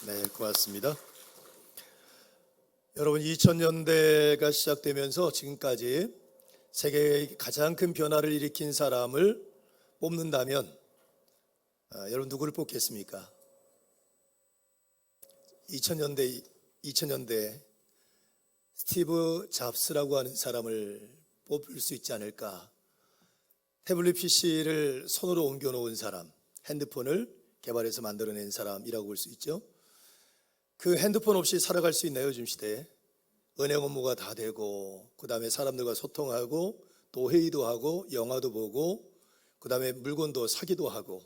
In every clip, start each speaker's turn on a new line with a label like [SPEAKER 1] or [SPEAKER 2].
[SPEAKER 1] 네, 고맙습니다. 여러분, 2000년대가 시작되면서 지금까지 세계의 가장 큰 변화를 일으킨 사람을 뽑는다면 여러분 누구를 뽑겠습니까? 2000년대 스티브 잡스라고 하는 사람을 뽑을 수 있지 않을까? 태블릿 PC를 손으로 옮겨놓은 사람, 핸드폰을 개발해서 만들어낸 사람이라고 볼 수 있죠. 그 핸드폰 없이 살아갈 수 있나요? 요즘 시대에 은행 업무가 다 되고, 그 다음에 사람들과 소통하고, 또 회의도 하고, 영화도 보고, 그 다음에 물건도 사기도 하고,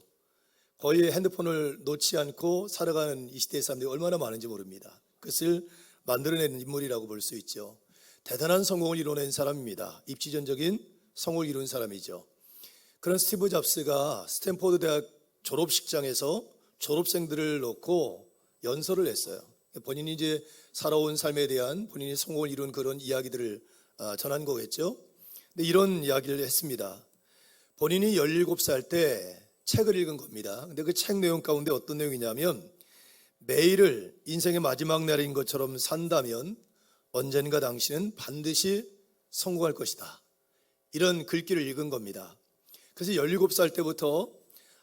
[SPEAKER 1] 거의 핸드폰을 놓지 않고 살아가는 이 시대의 사람들이 얼마나 많은지 모릅니다. 그것을 만들어낸 인물이라고 볼 수 있죠. 대단한 성공을 이뤄낸 사람입니다. 입지전적인 성공을 이룬 사람이죠. 그런 스티브 잡스가 스탠포드 대학 졸업식장에서 졸업생들을 놓고 연설을 했어요. 본인이 이제 살아온 삶에 대한 본인이 성공을 이룬 그런 이야기들을 전한 거겠죠. 근데 이런 이야기를 했습니다. 본인이 17살 때 책을 읽은 겁니다. 근데 그 책 내용 가운데 어떤 내용이냐면, 매일을 인생의 마지막 날인 것처럼 산다면 언젠가 당신은 반드시 성공할 것이다. 이런 글귀를 읽은 겁니다. 그래서 17살 때부터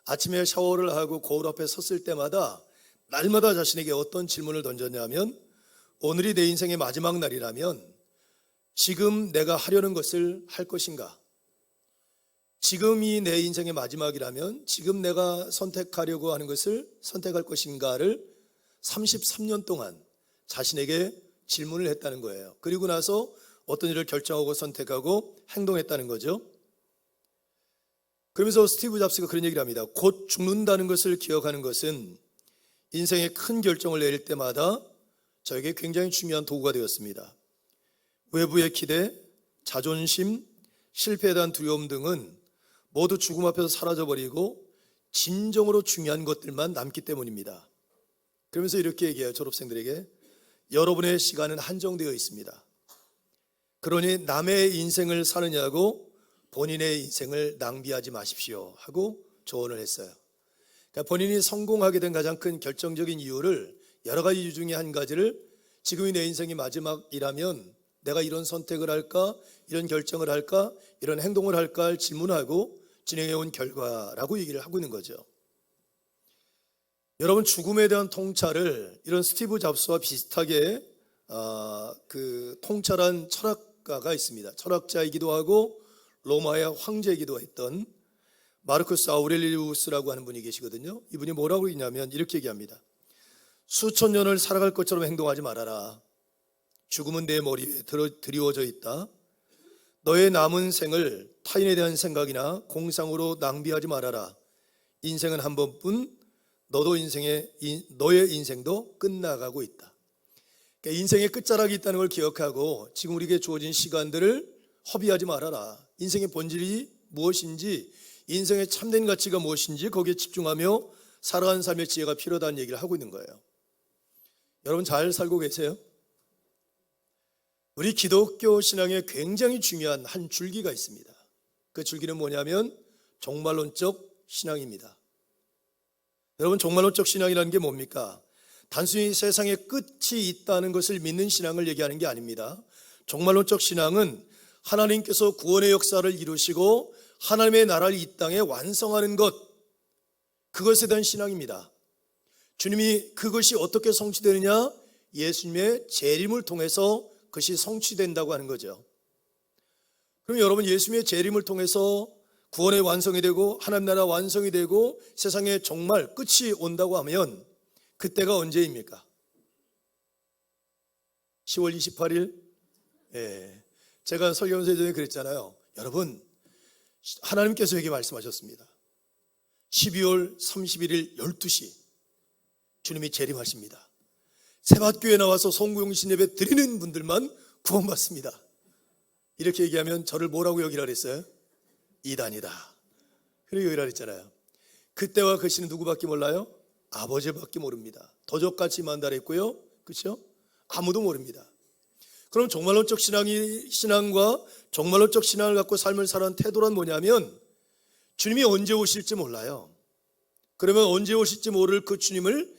[SPEAKER 1] 아침에 샤워를 하고 거울 앞에 섰을 때마다 날마다 자신에게 어떤 질문을 던졌냐면, 오늘이 내 인생의 마지막 날이라면 지금 내가 하려는 것을 할 것인가? 지금이 내 인생의 마지막이라면 지금 내가 선택하려고 하는 것을 선택할 것인가를 33년 동안 자신에게 질문을 했다는 거예요. 그리고 나서 어떤 일을 결정하고 선택하고 행동했다는 거죠. 그러면서 스티브 잡스가 그런 얘기를 합니다. 곧 죽는다는 것을 기억하는 것은 인생의 큰 결정을 내릴 때마다 저에게 굉장히 중요한 도구가 되었습니다. 외부의 기대, 자존심, 실패에 대한 두려움 등은 모두 죽음 앞에서 사라져버리고 진정으로 중요한 것들만 남기 때문입니다. 그러면서 이렇게 얘기해요. 졸업생들에게. 여러분의 시간은 한정되어 있습니다. 그러니 남의 인생을 사느냐고 본인의 인생을 낭비하지 마십시오 하고 조언을 했어요. 그러니까 본인이 성공하게 된 가장 큰 결정적인 이유를, 여러 가지 이유 중에 한 가지를, 지금이 내 인생이 마지막이라면 내가 이런 선택을 할까, 이런 결정을 할까, 이런 행동을 할까 질문하고 진행해온 결과라고 얘기를 하고 있는 거죠. 여러분, 죽음에 대한 통찰을 이런 스티브 잡스와 비슷하게 그 통찰한 철학가가 있습니다. 철학자이기도 하고 로마의 황제이기도 했던 마르쿠스 아우렐리우스라고 하는 분이 계시거든요. 이분이 뭐라고 했냐면 이렇게 얘기합니다. 수천 년을 살아갈 것처럼 행동하지 말아라. 죽음은 내 머리에 드리워져 있다. 너의 남은 생을 타인에 대한 생각이나 공상으로 낭비하지 말아라. 인생은 한 번뿐, 너의 인생도 끝나가고 있다. 그러니까 인생의 끝자락이 있다는 걸 기억하고 지금 우리에게 주어진 시간들을 허비하지 말아라. 인생의 본질이 무엇인지, 인생의 참된 가치가 무엇인지 거기에 집중하며 살아가는 삶의 지혜가 필요하다는 얘기를 하고 있는 거예요. 여러분, 잘 살고 계세요? 우리 기독교 신앙에 굉장히 중요한 한 줄기가 있습니다. 그 줄기는 뭐냐면 종말론적 신앙입니다. 여러분, 종말론적 신앙이라는 게 뭡니까? 단순히 세상에 끝이 있다는 것을 믿는 신앙을 얘기하는 게 아닙니다. 종말론적 신앙은 하나님께서 구원의 역사를 이루시고 하나님의 나라를 이 땅에 완성하는 것, 그것에 대한 신앙입니다. 주님이 그것이 어떻게 성취되느냐? 예수님의 재림을 통해서 그것이 성취된다고 하는 거죠. 그럼 여러분, 예수님의 재림을 통해서 구원의 완성이 되고 하나님 나라 완성이 되고 세상에 정말 끝이 온다고 하면 그때가 언제입니까? 10월 28일? 예. 제가 설교하면서 예전에 그랬잖아요. 여러분, 하나님께서 에게 말씀하셨습니다. 12월 31일 12시 주님이 재림하십니다. 새밭교회에 나와서 송구용신 예배 드리는 분들만 구원받습니다. 이렇게 얘기하면 저를 뭐라고 여기라 그랬어요? 이단이다. 그리고 여기라 그랬잖아요. 그때와 그 시는 누구밖에 몰라요? 아버지밖에 모릅니다. 도적같이 만달했고요. 그렇죠? 아무도 모릅니다. 그럼 종말론적 신앙과 종말론적 신앙을 갖고 삶을 살아가는 태도란 뭐냐면, 주님이 언제 오실지 몰라요. 그러면 언제 오실지 모를 그 주님을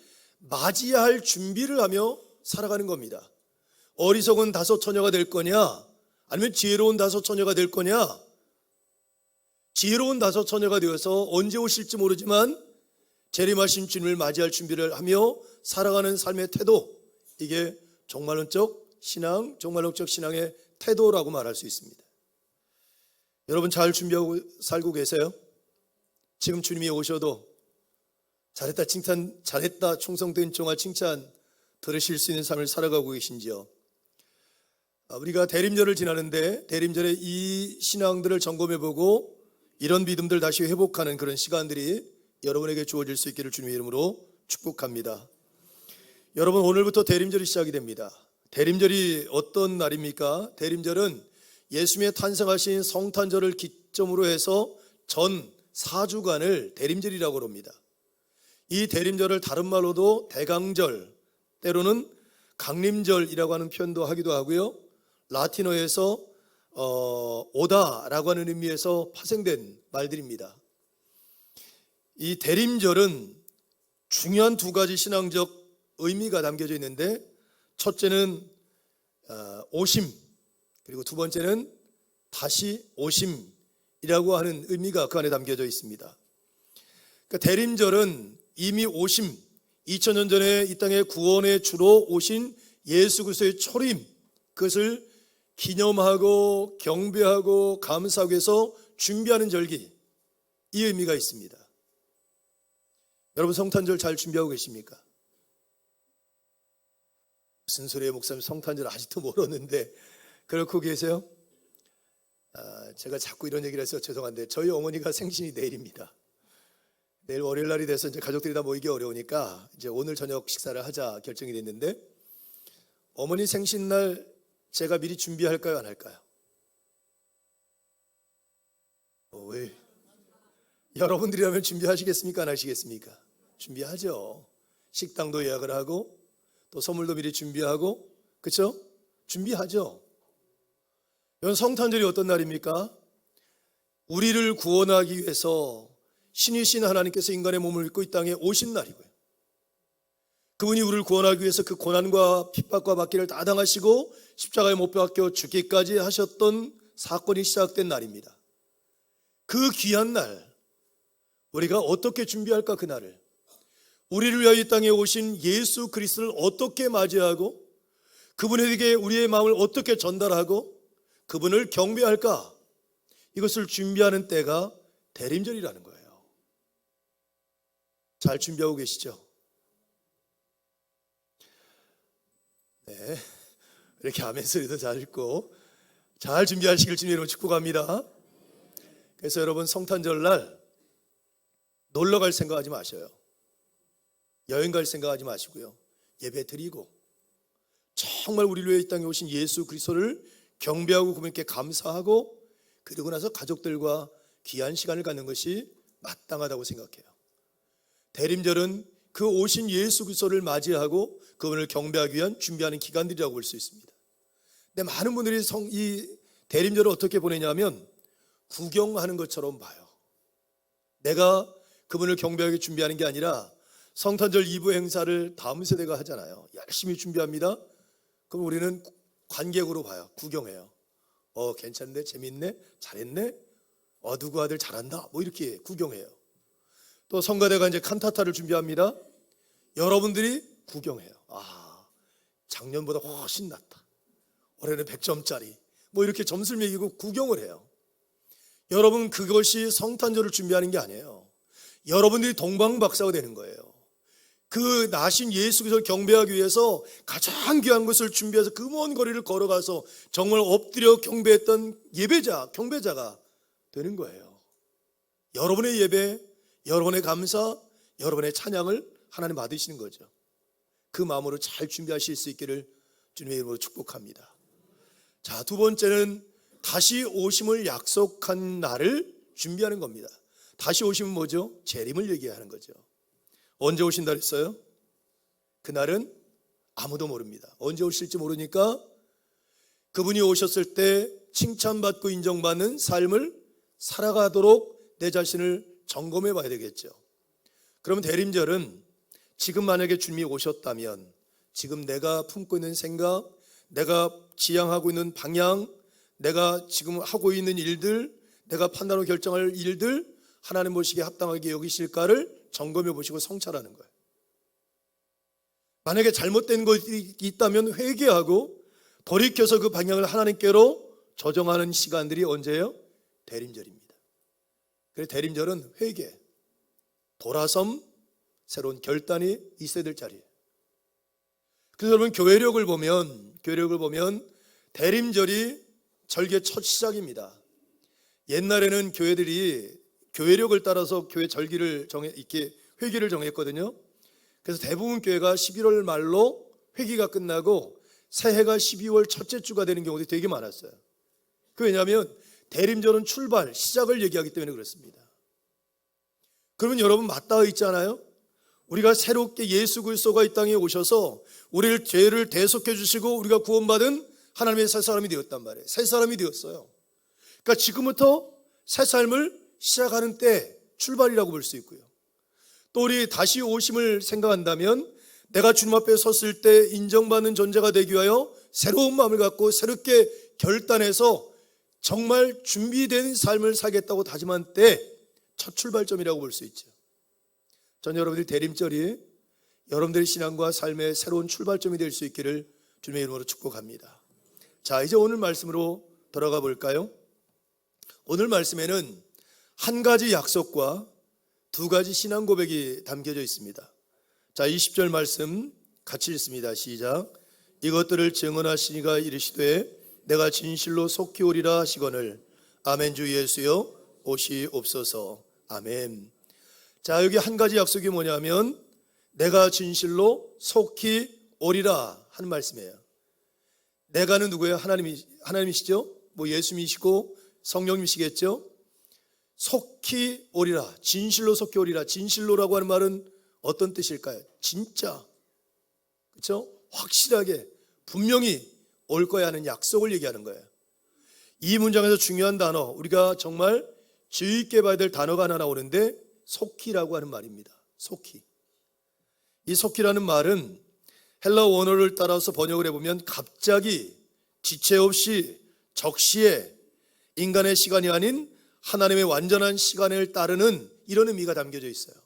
[SPEAKER 1] 맞이할 준비를 하며 살아가는 겁니다. 어리석은 다섯 처녀가 될 거냐, 아니면 지혜로운 다섯 처녀가 될 거냐. 지혜로운 다섯 처녀가 되어서 언제 오실지 모르지만 재림하신 주님을 맞이할 준비를 하며 살아가는 삶의 태도, 이게 종말론적 신앙, 종말론적 신앙의 태도라고 말할 수 있습니다. 여러분 잘 준비하고 살고 계세요? 지금 주님이 오셔도 잘했다 칭찬, 잘했다 충성된 종아 칭찬 들으실 수 있는 삶을 살아가고 계신지요? 우리가 대림절을 지나는데 대림절에 이 신앙들을 점검해보고 이런 믿음들 다시 회복하는 그런 시간들이 여러분에게 주어질 수 있기를 주님의 이름으로 축복합니다. 여러분 오늘부터 대림절이 시작이 됩니다. 대림절이 어떤 날입니까? 대림절은 예수님의 탄생하신 성탄절을 기점으로 해서 전 4주간을 대림절이라고 합니다. 이 대림절을 다른 말로도 대강절, 때로는 강림절이라고 하는 표현도 하기도 하고요. 라틴어에서 오다라고 하는 의미에서 파생된 말들입니다. 이 대림절은 중요한 두 가지 신앙적 의미가 담겨져 있는데, 첫째는 오심, 그리고 두 번째는 다시 오심이라고 하는 의미가 그 안에 담겨져 있습니다. 그러니까 대림절은 이미 오심, 2000년 전에 이 땅에 구원의 주로 오신 예수 그리스도의 초림, 그것을 기념하고 경배하고 감사하기 위해서 준비하는 절기, 이 의미가 있습니다. 여러분 성탄절 잘 준비하고 계십니까? 무슨 소리예요 목사님, 성탄절 아직도 멀었는데 그렇고 계세요? 제가 자꾸 이런 얘기를 해서 죄송한데 저희 어머니가 생신이 내일입니다. 내일 월요일 날이 돼서 이제 가족들이 다 모이기 어려우니까 이제 오늘 저녁 식사를 하자 결정이 됐는데, 어머니 생신날 제가 미리 준비할까요, 안 할까요? 왜? 여러분들이라면 준비하시겠습니까, 안 하시겠습니까? 준비하죠. 식당도 예약을 하고 또 선물도 미리 준비하고, 그렇죠? 준비하죠. 이건 성탄절이 어떤 날입니까? 우리를 구원하기 위해서 신이신 하나님께서 인간의 몸을 입고 이 땅에 오신 날이고요. 그분이 우리를 구원하기 위해서 그 고난과 핍박과 박해를 다 당하시고 십자가에 못 박혀 죽기까지 하셨던 사건이 시작된 날입니다. 그 귀한 날, 우리가 어떻게 준비할까? 그 날을, 우리를 위하여 이 땅에 오신 예수 그리스도를 어떻게 맞이하고 그분에게 우리의 마음을 어떻게 전달하고 그분을 경배할까? 이것을 준비하는 때가 대림절이라는 거예요. 잘 준비하고 계시죠? 네, 이렇게 아멘 소리도 잘 읽고 잘 준비하시길 주님의 이름으로 축복합니다. 그래서 여러분 성탄절 날 놀러 갈 생각하지 마셔요. 여행 갈 생각하지 마시고요, 예배 드리고 정말 우리를 위해 이 땅에 오신 예수 그리스도를 경배하고 그분께 감사하고, 그리고 나서 가족들과 귀한 시간을 갖는 것이 마땅하다고 생각해요. 대림절은 그 오신 예수 그리스도를 맞이하고 그분을 경배하기 위한 준비하는 기간들이라고 볼 수 있습니다. 근데 많은 분들이 이 대림절을 어떻게 보내냐면 구경하는 것처럼 봐요. 내가 그분을 경배하기 준비하는 게 아니라, 성탄절 2부 행사를 다음 세대가 하잖아요. 열심히 준비합니다. 그럼 우리는 관객으로 봐요. 구경해요. 괜찮네, 재밌네, 잘했네, 누구 아들 잘한다, 뭐 이렇게 구경해요. 또 성가대가 이제 칸타타를 준비합니다. 여러분들이 구경해요. 작년보다 훨씬 낫다, 올해는 100점짜리, 뭐 이렇게 점수를 매기고 구경을 해요. 여러분 그것이 성탄절을 준비하는 게 아니에요. 여러분들이 동방박사가 되는 거예요. 그 나신 예수 그리스도를 경배하기 위해서 가장 귀한 것을 준비해서 그 먼 거리를 걸어가서 정말 엎드려 경배했던 예배자, 경배자가 되는 거예요. 여러분의 예배, 여러분의 감사, 여러분의 찬양을 하나님 받으시는 거죠. 그 마음으로 잘 준비하실 수 있기를 주님의 이름으로 축복합니다. 자, 두 번째는 다시 오심을 약속한 날을 준비하는 겁니다. 다시 오심은 뭐죠? 재림을 얘기하는 거죠. 언제 오신다 그랬어요? 그날은 아무도 모릅니다. 언제 오실지 모르니까 그분이 오셨을 때 칭찬받고 인정받는 삶을 살아가도록 내 자신을 점검해 봐야 되겠죠. 그러면 대림절은 지금 만약에 주님이 오셨다면 지금 내가 품고 있는 생각, 내가 지향하고 있는 방향, 내가 지금 하고 있는 일들, 내가 판단하고 결정할 일들 하나님 보시기에 합당하게 여기실까를 점검해 보시고 성찰하는 거예요. 만약에 잘못된 것이 있다면 회개하고 돌이켜서 그 방향을 하나님께로 조정하는 시간들이 언제예요? 대림절입니다. 그래서 대림절은 회개, 돌아섬, 새로운 결단이 있어야 될 자리예요. 그래서 여러분 교회력을 보면 대림절이 절기의 첫 시작입니다. 옛날에는 교회들이 교회력을 따라서 교회 절기를 이렇게 회기를 정했거든요. 그래서 대부분 교회가 11월 말로 회기가 끝나고 새해가 12월 첫째 주가 되는 경우도 되게 많았어요. 왜냐하면 대림절은 출발, 시작을 얘기하기 때문에 그렇습니다. 그러면 여러분 맞닿아 있잖아요. 우리가 새롭게 예수 그리스도가 이 땅에 오셔서 우리를 죄를 대속해 주시고 우리가 구원받은 하나님의 새 사람이 되었단 말이에요. 새 사람이 되었어요. 그러니까 지금부터 새 삶을 시작하는 때 출발이라고 볼 수 있고요. 또 우리 다시 오심을 생각한다면 내가 주님 앞에 섰을 때 인정받는 존재가 되기 위하여 새로운 마음을 갖고 새롭게 결단해서 정말 준비된 삶을 살겠다고 다짐한 때 첫 출발점이라고 볼 수 있죠. 전 여러분들이 대림절이 여러분들의 신앙과 삶의 새로운 출발점이 될 수 있기를 주님의 이름으로 축복합니다. 자, 이제 오늘 말씀으로 돌아가 볼까요? 오늘 말씀에는 한 가지 약속과 두 가지 신앙 고백이 담겨져 있습니다. 자, 20절 말씀 같이 읽습니다. 시작. 이것들을 증언하시니가 이르시되 내가 진실로 속히 오리라 하시거늘 아멘. 주 예수여 오시옵소서. 아멘. 자, 여기 한 가지 약속이 뭐냐면 내가 진실로 속히 오리라 하는 말씀이에요. 내가는 누구예요? 하나님이시죠? 뭐 예수님이시고 성령님이시겠죠? 속히 오리라, 진실로 속히 오리라. 진실로라고 하는 말은 어떤 뜻일까요? 진짜, 그렇죠? 확실하게 분명히 올 거야 하는 약속을 얘기하는 거예요. 이 문장에서 중요한 단어, 우리가 정말 주의 있게 봐야 될 단어가 하나 나오는데 속히라고 하는 말입니다. 속히. 이 속히라는 말은 헬라 원어를 따라서 번역을 해보면 갑자기, 지체 없이, 적시에, 인간의 시간이 아닌 하나님의 완전한 시간을 따르는 이런 의미가 담겨져 있어요.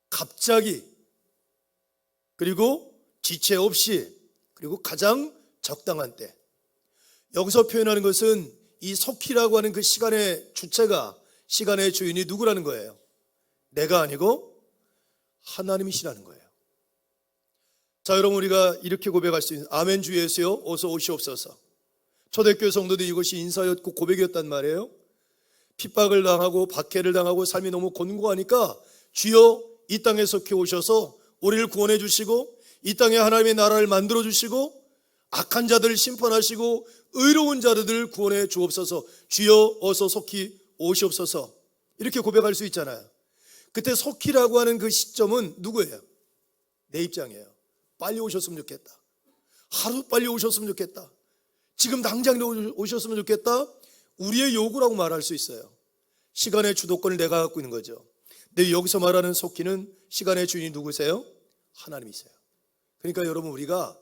[SPEAKER 1] 갑자기, 그리고 지체 없이, 그리고 가장 적당한 때. 여기서 표현하는 것은 이 속히라고 하는 그 시간의 주체가, 시간의 주인이 누구라는 거예요? 내가 아니고 하나님이시라는 거예요. 자, 여러분 우리가 이렇게 고백할 수 있는 아멘. 주 예수여 어서 오시옵소서. 초대교회 성도들이 이것이 인사였고 고백이었단 말이에요. 핍박을 당하고 박해를 당하고 삶이 너무 곤고하니까 주여 이 땅에 속히 오셔서 우리를 구원해 주시고 이 땅에 하나님의 나라를 만들어 주시고 악한 자들을 심판하시고 의로운 자들을 구원해 주옵소서. 주여 어서 속히 오시옵소서. 이렇게 고백할 수 있잖아요. 그때 속히라고 하는 그 시점은 누구예요? 내 입장이에요. 빨리 오셨으면 좋겠다. 하루 빨리 오셨으면 좋겠다. 지금 당장 오셨으면 좋겠다. 우리의 요구라고 말할 수 있어요. 시간의 주도권을 내가 갖고 있는 거죠. 근데 여기서 말하는 속히는 시간의 주인이 누구세요? 하나님이세요. 그러니까 여러분 우리가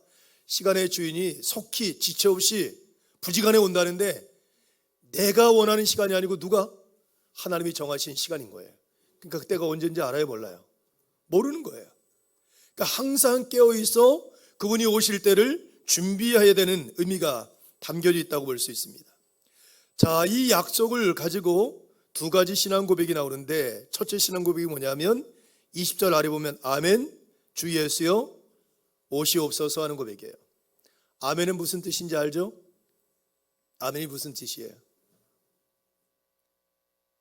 [SPEAKER 1] 시간의 주인이 속히 지체 없이 부지간에 온다는데 내가 원하는 시간이 아니고 누가? 하나님이 정하신 시간인 거예요. 그러니까 그때가 언제인지 알아요? 몰라요? 모르는 거예요. 그러니까 항상 깨어있어 그분이 오실 때를 준비해야 되는 의미가 담겨져 있다고 볼 수 있습니다. 자, 이 약속을 가지고 두 가지 신앙 고백이 나오는데 첫째 신앙 고백이 뭐냐면 20절 아래 보면 아멘 주 예수여 오시옵소서 하는 고백이에요. 아멘은 무슨 뜻인지 알죠? 아멘이 무슨 뜻이에요?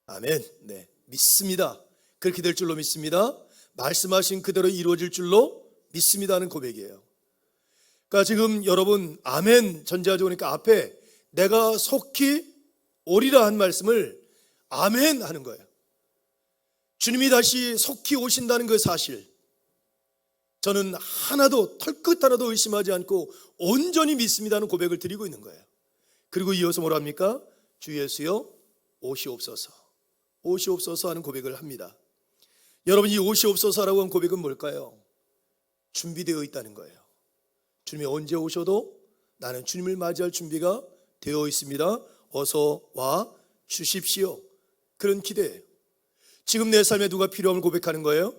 [SPEAKER 1] 아멘. 네, 믿습니다. 그렇게 될 줄로 믿습니다. 말씀하신 그대로 이루어질 줄로 믿습니다 하는 고백이에요. 그러니까 지금 여러분 아멘 전제하죠. 그러니까 앞에 내가 속히 오리라 한 말씀을 아멘 하는 거예요. 주님이 다시 속히 오신다는 그 사실 저는 하나도 털끝 하나도 의심하지 않고 온전히 믿습니다 하는 고백을 드리고 있는 거예요. 그리고 이어서 뭐라 합니까? 주 예수여 오시옵소서. 오시옵소서 하는 고백을 합니다. 여러분, 이 오시옵소서라고 한 고백은 뭘까요? 준비되어 있다는 거예요. 주님이 언제 오셔도 나는 주님을 맞이할 준비가 되어 있습니다. 어서 와 주십시오. 그런 기대예요. 지금 내 삶에 누가 필요함을 고백하는 거예요?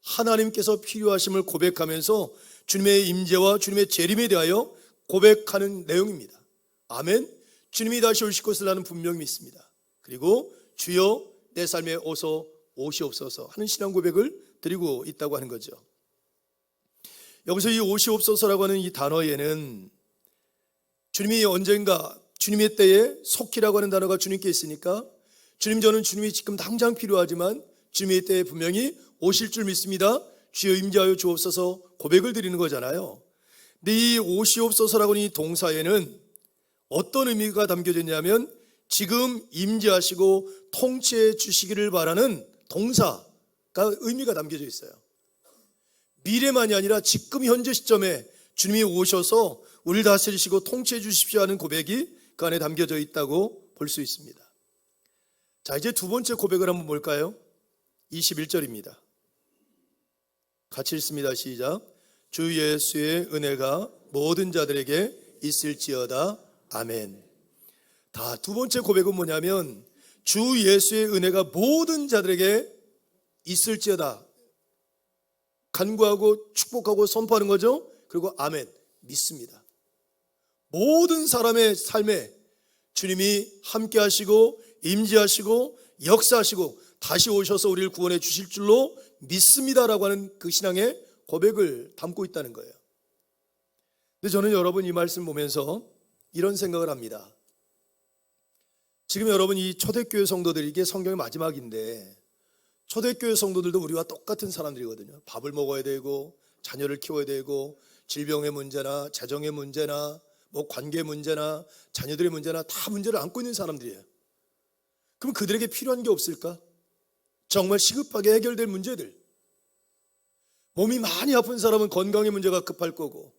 [SPEAKER 1] 하나님께서 필요하심을 고백하면서 주님의 임재와 주님의 재림에 대하여 고백하는 내용입니다. 아멘. 주님이 다시 오실 것을 나는 분명히 믿습니다. 그리고 주여 내 삶에 어서 오시옵소서 하는 신앙 고백을 드리고 있다고 하는 거죠. 여기서 이 오시옵소서라고 하는 이 단어에는 주님이 언젠가 주님의 때에 속히라고 하는 단어가 주님께 있으니까 주님, 저는 주님이 지금 당장 필요하지만 주님의 때에 분명히 오실 줄 믿습니다. 주여 임재하여 주옵소서 고백을 드리는 거잖아요. 근데 이 오시옵소서라고 하는 이 동사에는 어떤 의미가 담겨져 있냐면 지금 임재하시고 통치해 주시기를 바라는 동사가 의미가 담겨져 있어요. 미래만이 아니라 지금 현재 시점에 주님이 오셔서 우리를 다스리시고 통치해 주십시오 하는 고백이 그 안에 담겨져 있다고 볼 수 있습니다. 자, 이제 두 번째 고백을 한번 볼까요? 21절입니다. 같이 읽습니다. 시작. 주 예수의 은혜가 모든 자들에게 있을지어다. 아멘. 다 두 번째 고백은 뭐냐면 주 예수의 은혜가 모든 자들에게 있을지어다. 간구하고 축복하고 선포하는 거죠. 그리고 아멘, 믿습니다. 모든 사람의 삶에 주님이 함께 하시고 임재하시고 역사하시고 다시 오셔서 우리를 구원해 주실 줄로 믿습니다라고 하는 그 신앙의 고백을 담고 있다는 거예요. 근데 저는 여러분 이 말씀 보면서 이런 생각을 합니다. 지금 여러분 이 초대교회 성도들이 이게 성경의 마지막인데 초대교회 성도들도 우리와 똑같은 사람들이거든요. 밥을 먹어야 되고 자녀를 키워야 되고 질병의 문제나 재정의 문제나 뭐 관계 문제나 자녀들의 문제나 다 문제를 안고 있는 사람들이에요. 그럼 그들에게 필요한 게 없을까? 정말 시급하게 해결될 문제들. 몸이 많이 아픈 사람은 건강의 문제가 급할 거고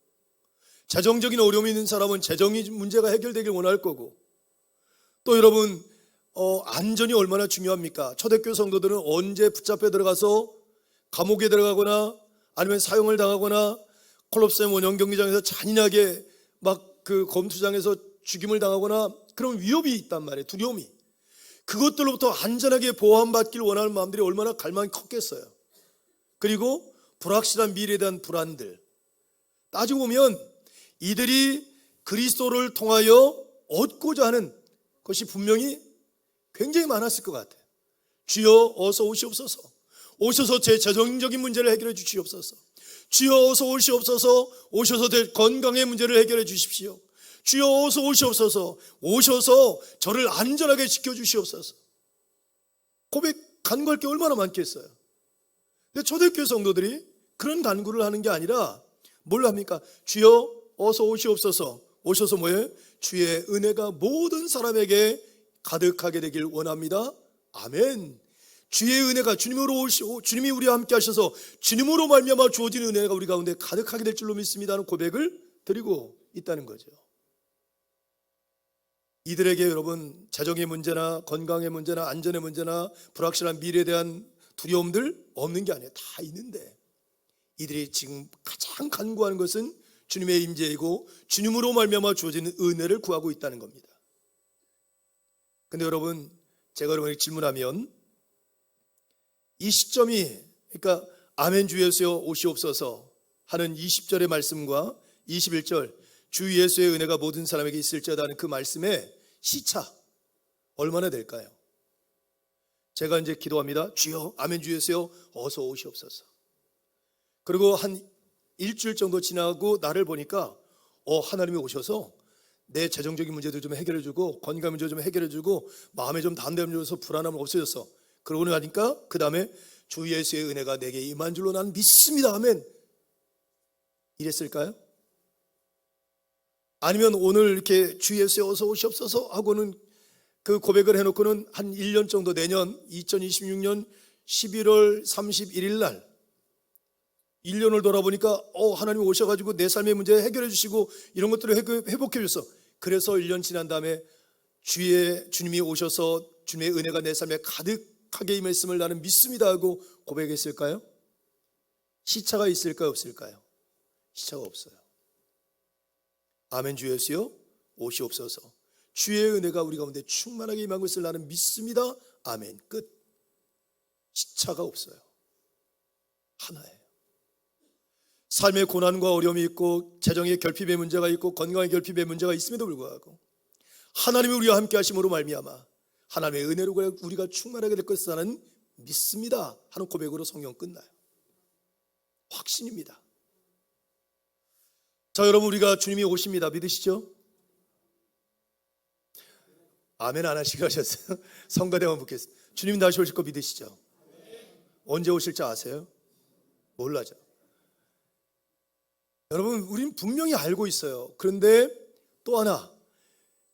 [SPEAKER 1] 재정적인 어려움이 있는 사람은 재정의 문제가 해결되길 원할 거고 또 여러분 안전이 얼마나 중요합니까? 초대교회 성도들은 언제 붙잡혀 들어가서 감옥에 들어가거나 아니면 사형을 당하거나 콜로세움 원형 경기장에서 잔인하게 막 그 검투장에서 죽임을 당하거나 그런 위협이 있단 말이에요. 두려움이. 그것들로부터 안전하게 보호받기를 원하는 마음들이 얼마나 갈망이 컸겠어요. 그리고 불확실한 미래에 대한 불안들. 따지고 보면 이들이 그리스도를 통하여 얻고자 하는 것이 분명히 굉장히 많았을 것 같아요. 주여 어서 오시옵소서. 오셔서 제 재정적인 문제를 해결해 주시옵소서. 주여 어서 오시옵소서. 오셔서 제 건강의 문제를 해결해 주십시오. 주여 어서 오시옵소서. 오셔서 저를 안전하게 지켜주시옵소서. 고백 간구할 게 얼마나 많겠어요. 근데 초대교회 성도들이 그런 간구를 하는 게 아니라 뭘 합니까? 주여 어서 오시옵소서. 오셔서 뭐예요? 주의 은혜가 모든 사람에게 가득하게 되길 원합니다. 아멘. 주의 은혜가 주님으로 오시고 주님이 우리와 함께 하셔서 주님으로 말미암아 주어진 은혜가 우리 가운데 가득하게 될 줄로 믿습니다 하는 고백을 드리고 있다는 거죠. 이들에게 여러분 재정의 문제나 건강의 문제나 안전의 문제나 불확실한 미래에 대한 두려움들 없는 게 아니에요. 다 있는데 이들이 지금 가장 간구하는 것은 주님의 임재이고 주님으로 말미암아 주어지는 은혜를 구하고 있다는 겁니다. 근데 여러분 제가 여러분에게 질문하면 이 시점이 그러니까 아멘 주 예수여 오시옵소서 하는 20절의 말씀과 21절 주 예수의 은혜가 모든 사람에게 있을지어다 하는 그 말씀의 시차 얼마나 될까요? 제가 이제 기도합니다. 주여 아멘 주 예수여 어서 오시옵소서. 그리고 한 일주일 정도 지나고 나를 보니까 하나님이 오셔서 내 재정적인 문제들 좀 해결해주고 건강 문제 좀 해결해주고 마음에 좀 담대함 줘서 불안함을 없애줬어. 그러고 나니까 그 다음에 주 예수의 은혜가 내게 임한 줄로 난 믿습니다. 아멘. 이랬을까요? 아니면 오늘 이렇게 주 예수에 어서 오시옵소서 하고는 그 고백을 해놓고는 한 1년 정도 내년 2026년 11월 31일 날 1년을 돌아보니까 하나님 오셔가지고 내 삶의 문제 해결해 주시고 이런 것들을 회복해 주셔서 그래서 1년 지난 다음에 주님이 오셔서 주님의 은혜가 내 삶에 가득 강력하게 임했음을 나는 믿습니다 하고 고백했을까요? 시차가 있을까요? 없을까요? 시차가 없어요. 아멘. 주 예수여 오시옵소서. 주의 은혜가 우리 가운데 충만하게 임한 것을 나는 믿습니다. 아멘. 끝. 시차가 없어요. 하나예요. 삶의 고난과 어려움이 있고 재정의 결핍의 문제가 있고 건강의 결핍의 문제가 있음에도 불구하고 하나님이 우리와 함께 하심으로 말미암아 하나님의 은혜로 우리가 충만하게 될 것을 나는 믿습니다 하는 고백으로 성경 끝나요. 확신입니다. 자, 여러분, 우리가 주님이 오십니다. 믿으시죠? 아멘 안 하시고 하셨어요? 성가대만 묻겠습니다. 주님 다시 오실 거 믿으시죠? 언제 오실지 아세요? 몰라죠. 여러분, 우리는 분명히 알고 있어요. 그런데 또 하나,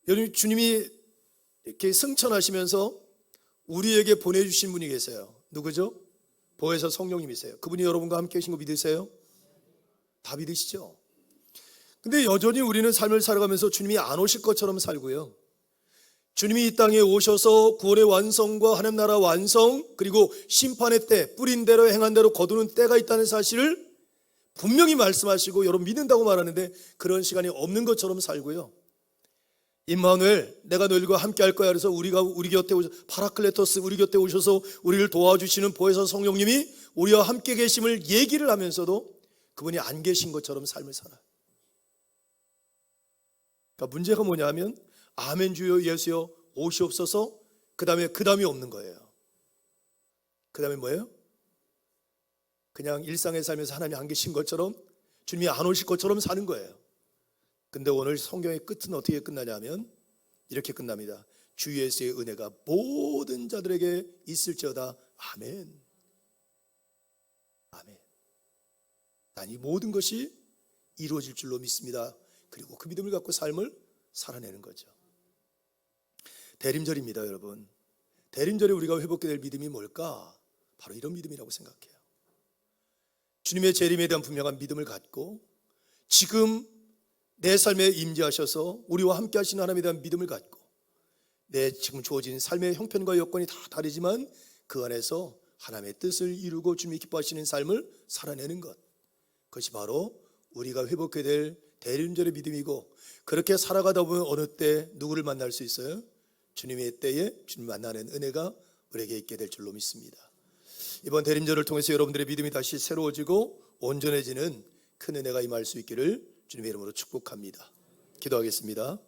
[SPEAKER 1] 여러분, 주님이 이렇게 승천하시면서 우리에게 보내주신 분이 계세요. 누구죠? 보혜사 성령님이세요. 그분이 여러분과 함께 계신 거 믿으세요? 다 믿으시죠? 근데 여전히 우리는 삶을 살아가면서 주님이 안 오실 것처럼 살고요, 주님이 이 땅에 오셔서 구원의 완성과 하나님 나라 완성, 그리고 심판의 때, 뿌린 대로 행한 대로 거두는 때가 있다는 사실을 분명히 말씀하시고 여러분 믿는다고 말하는데 그런 시간이 없는 것처럼 살고요, 임마누엘 내가 너희들과 함께 할 거야 그래서 우리 곁에 파라클레토스 우리 곁에 오셔서 우리를 도와주시는 보혜사 성령님이 우리와 함께 계심을 얘기를 하면서도 그분이 안 계신 것처럼 삶을 살아요. 그러니까 문제가 뭐냐면 아멘 주여 예수여 오시옵소서, 그 다음이 없는 거예요. 그 다음에 뭐예요? 그냥 일상의 삶에서 하나님이 안 계신 것처럼, 주님이 안 오실 것처럼 사는 거예요. 근데 오늘 성경의 끝은 어떻게 끝나냐면 이렇게 끝납니다. 주 예수의 은혜가 모든 자들에게 있을지어다. 아멘. 아멘. 난 이 모든 것이 이루어질 줄로 믿습니다. 그리고 그 믿음을 갖고 삶을 살아내는 거죠. 대림절입니다, 여러분. 대림절에 우리가 회복해야 될 믿음이 뭘까? 바로 이런 믿음이라고 생각해요. 주님의 재림에 대한 분명한 믿음을 갖고 지금 내 삶에 임재하셔서 우리와 함께 하시는 하나님에 대한 믿음을 갖고 내 지금 주어진 삶의 형편과 여건이 다 다르지만 그 안에서 하나님의 뜻을 이루고 주님이 기뻐하시는 삶을 살아내는 것, 그것이 바로 우리가 회복해야 될 대림절의 믿음이고, 그렇게 살아가다 보면 어느 때 누구를 만날 수 있어요? 주님의 때에 주님 만나는 은혜가 우리에게 있게 될 줄로 믿습니다. 이번 대림절을 통해서 여러분들의 믿음이 다시 새로워지고 온전해지는 큰 은혜가 임할 수 있기를 주님의 이름으로 축복합니다. 기도하겠습니다.